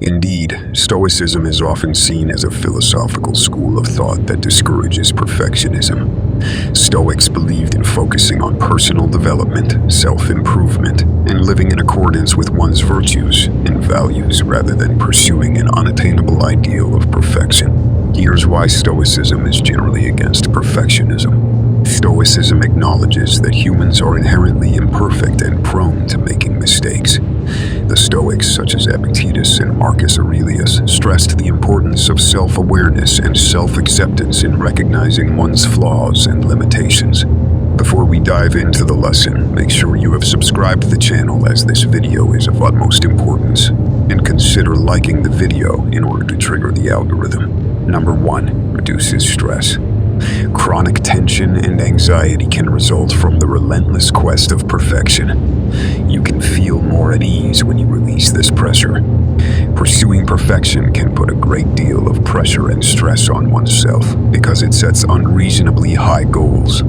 Indeed, Stoicism is often seen as a philosophical school of thought that discourages perfectionism. Stoics believed in focusing on personal development, self-improvement, and living in accordance with one's virtues and values rather than pursuing an unattainable ideal of perfection. Here's why Stoicism is generally against perfectionism. Stoicism acknowledges that humans are inherently imperfect and prone to making mistakes. The Stoics, such as Epictetus and Marcus Aurelius, stressed the importance of self-awareness and self-acceptance in recognizing one's flaws and limitations. Before we dive into the lesson, make sure you have subscribed to the channel as this video is of utmost importance, and consider liking the video in order to trigger the algorithm. Number 1. Reduces stress. Chronic tension and anxiety can result from the relentless quest of perfection. You can feel more at ease when you release this pressure. Pursuing perfection can put a great deal of pressure and stress on oneself because it sets unreasonably high goals.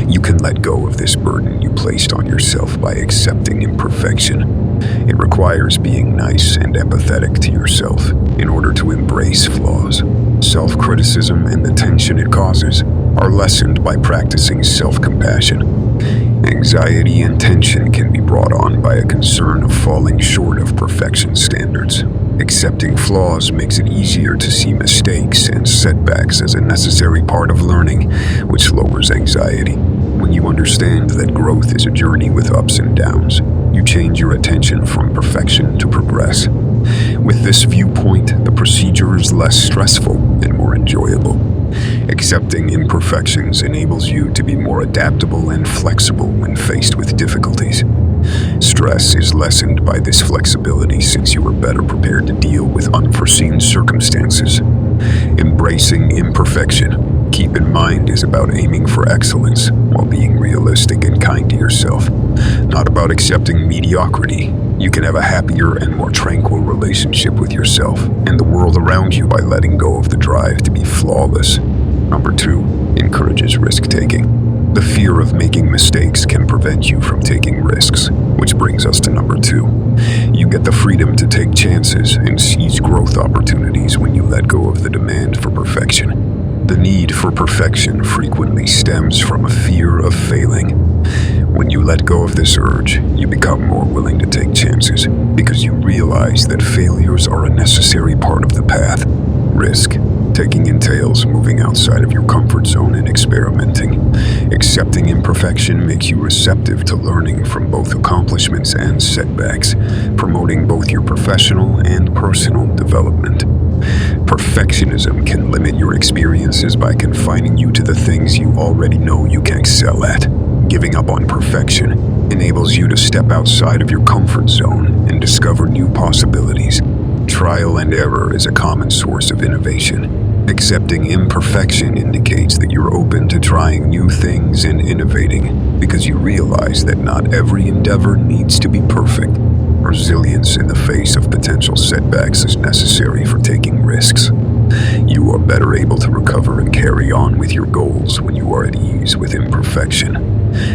You can let go of this burden you placed on yourself by accepting imperfection. It requires being nice and empathetic to yourself in order to embrace flaws. Self-criticism and the tension it causes are lessened by practicing self-compassion. Anxiety and tension can be brought on by a concern of falling short of perfection standards. Accepting flaws makes it easier to see mistakes and setbacks as a necessary part of learning, which lowers anxiety. When you understand that growth is a journey with ups and downs, you change your attention from perfection to progress. With this viewpoint, the procedure is less stressful and more enjoyable. Accepting imperfections enables you to be more adaptable and flexible when faced with difficulties. Stress is lessened by this flexibility since you are better prepared to deal with unforeseen circumstances. Embracing imperfection, keep in mind, is about aiming for excellence while being realistic and kind to yourself, not about accepting mediocrity. You can have a happier and more tranquil relationship with yourself and the world around you by letting go of the drive to be flawless. Number 2, encourages risk-taking. The fear of making mistakes can prevent you from taking risks, which brings us to number 2. You get the freedom to take chances and seize growth opportunities when you let go of the demand for perfection. The need for perfection frequently stems from a fear of failing. When you let go of this urge, you become more willing to take chances because you realize that failures are a necessary part of the path. Risk-taking entails moving outside of your comfort zone and experimenting. Accepting imperfection makes you receptive to learning from both accomplishments and setbacks, promoting both your professional and personal development. Perfectionism can limit your experiences by confining you to the things you already know you can excel at. Giving up on perfection enables you to step outside of your comfort zone and discover new possibilities. Trial and error is a common source of innovation. Accepting imperfection indicates that you're open to trying new things and innovating because you realize that not every endeavor needs to be perfect. Resilience in the face of potential setbacks is necessary for taking risks. You are better able to recover and carry on with your goals when you are at ease with imperfection.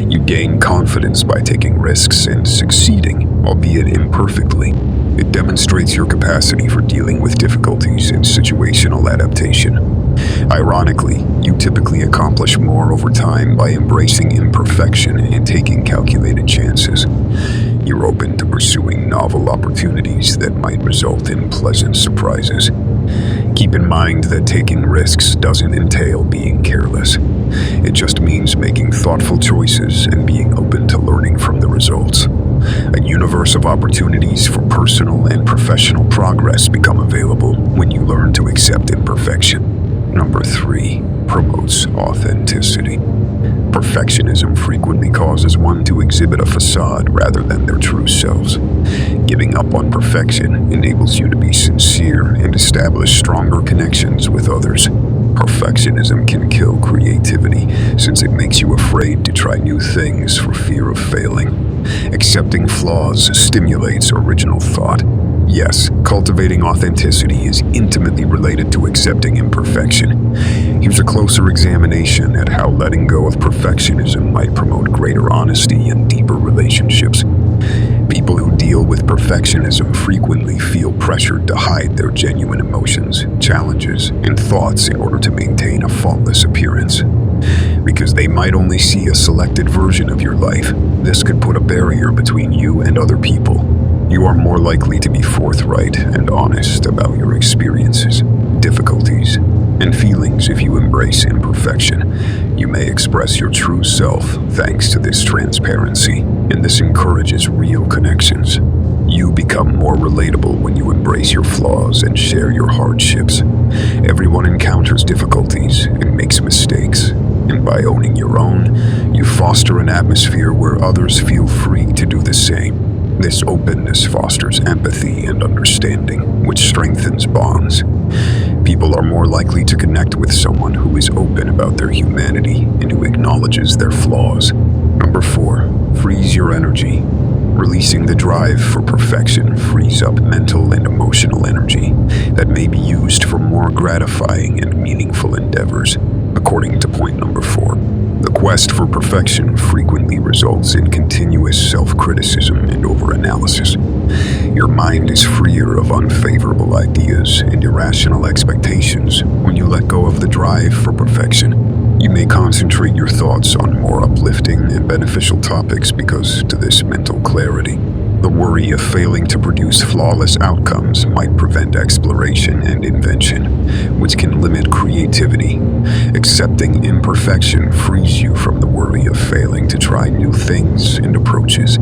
You gain confidence by taking risks and succeeding, albeit imperfectly. It demonstrates your capacity for dealing with difficulties and situational adaptation. Ironically, you typically accomplish more over time by embracing imperfection and taking calculated chances. You're open to pursuing novel opportunities that might result in pleasant surprises. Keep in mind that taking risks doesn't entail being careless. It just means making thoughtful choices and being open to learning from the results. A universe of opportunities for personal and professional progress become available when you learn to accept imperfection. Number 3, promotes authenticity. Perfectionism frequently causes one to exhibit a facade rather than their true selves. Giving up on perfection enables you to be sincere and establish stronger connections with others. Perfectionism can kill creativity since it makes you afraid to try new things for fear of failing. Accepting flaws stimulates original thought. Yes, cultivating authenticity is intimately related to accepting imperfection. Here's a closer examination at how letting go of perfectionism might promote greater honesty and deeper relationships. People who deal with perfectionism frequently feel pressured to hide their genuine emotions, challenges, and thoughts in order to maintain a faultless appearance. Because they might only see a selected version of your life, this could put a barrier between you and other people. You are more likely to be forthright and honest about your experiences, difficulties, and feelings if you embrace imperfection. You may express your true self thanks to this transparency, and this encourages real connections. You become more relatable when you embrace your flaws and share your hardships. Everyone encounters difficulties and makes mistakes, and by owning your own, you foster an atmosphere where others feel free to do the same. This openness fosters empathy and understanding, which strengthens bonds. People are more likely to connect with someone who is open about their humanity and who acknowledges their flaws. Number 4, frees your energy. Releasing the drive for perfection frees up mental and emotional energy that may be used for more gratifying and meaningful endeavors. According to point number 4, the quest for perfection frequently results in continuous self-criticism and overanalysis. Your mind is freer of unfavorable ideas and irrational expectations when you let go of the drive for perfection. You may concentrate your thoughts on more uplifting and beneficial topics because, to this mental clarity, the worry of failing to produce flawless outcomes might prevent exploration and invention, which can limit creativity. Accepting imperfection frees you from the worry of failing to try new things and approaches.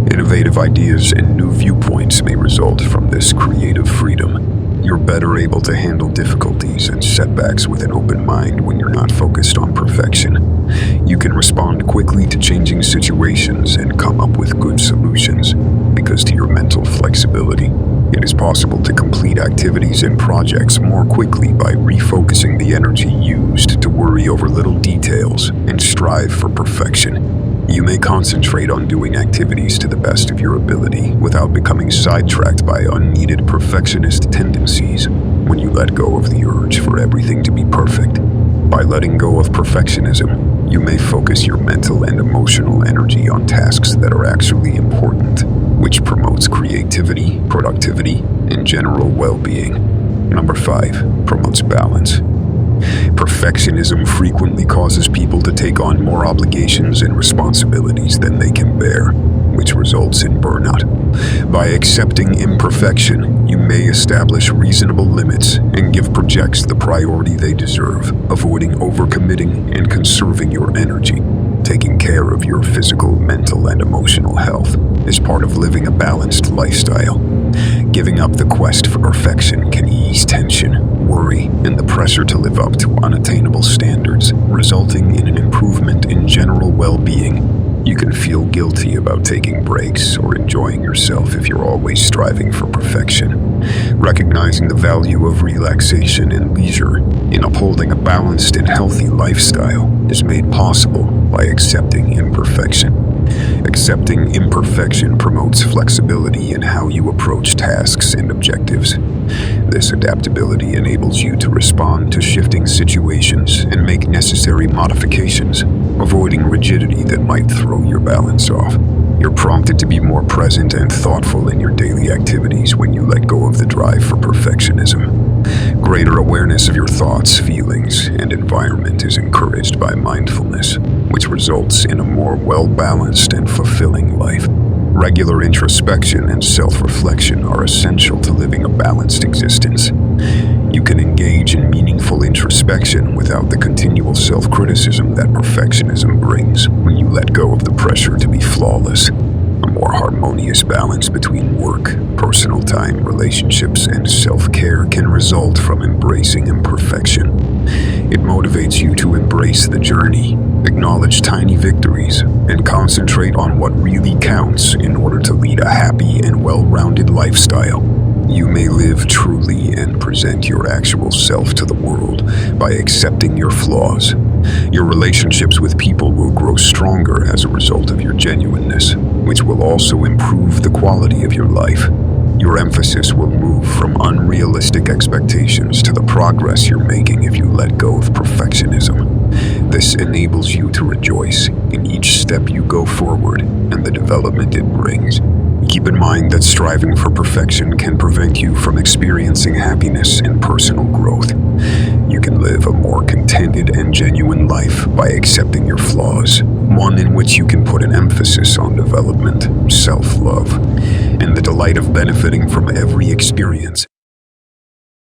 Innovative ideas and new viewpoints may result from this creative freedom. You're better able to handle difficulties and setbacks with an open mind when you're not focused on perfection. You can respond quickly to changing situations and come up with good solutions because to your mental flexibility. It is possible to complete activities and projects more quickly by refocusing the energy used to worry over little details and strive for perfection. You may concentrate on doing activities to the best of your ability without becoming sidetracked by unneeded perfectionist tendencies when you let go of the urge for everything to be perfect. By letting go of perfectionism, you may focus your mental and emotional energy on tasks that are actually important, which promotes creativity, productivity, and general well-being. Number 5, promotes balance. Perfectionism frequently causes people to take on more obligations and responsibilities than they can bear, which results in burnout. By accepting imperfection, you may establish reasonable limits and give projects the priority they deserve, avoiding overcommitting and conserving your energy. Taking care of your physical, mental, and emotional health is part of living a balanced lifestyle. Giving up the quest for perfection can ease tension, worry, and the pressure to live up to unattainable standards, resulting in an improvement in general well-being. You can feel guilty about taking breaks or enjoying yourself if you're always striving for perfection. Recognizing the value of relaxation and leisure in upholding a balanced and healthy lifestyle is made possible by accepting imperfection. Accepting imperfection promotes flexibility in how you approach tasks and objectives. This adaptability enables you to respond to shifting situations and make necessary modifications, avoiding rigidity that might throw your balance off. You're prompted to be more present and thoughtful in your daily activities when you let go of the drive for perfectionism. Greater awareness of your thoughts, feelings, and environment is encouraged by mindfulness, which results in a more well-balanced and fulfilling life. Regular introspection and self-reflection are essential to living a balanced existence. You can engage in meaningful introspection without the continual self-criticism that perfectionism brings when you let go of the pressure to be flawless. A more harmonious balance between work, personal time, relationships, and self-care can result from embracing imperfection. It motivates you to embrace the journey, acknowledge tiny victories, and concentrate on what really counts in order to lead a happy and well-rounded lifestyle. You may live truly and present your actual self to the world by accepting your flaws. Your relationships with people will grow stronger as a result of your genuineness, which will also improve the quality of your life. Your emphasis will move from unrealistic expectations to the progress you're making if you let go of perfectionism. This enables you to rejoice in each step you go forward and the development it brings. Keep in mind that striving for perfection can prevent you from experiencing happiness and personal growth. You can live a more contented and genuine life by accepting your flaws, one in which you can put an emphasis on development, self-love, and the delight of benefiting from every experience.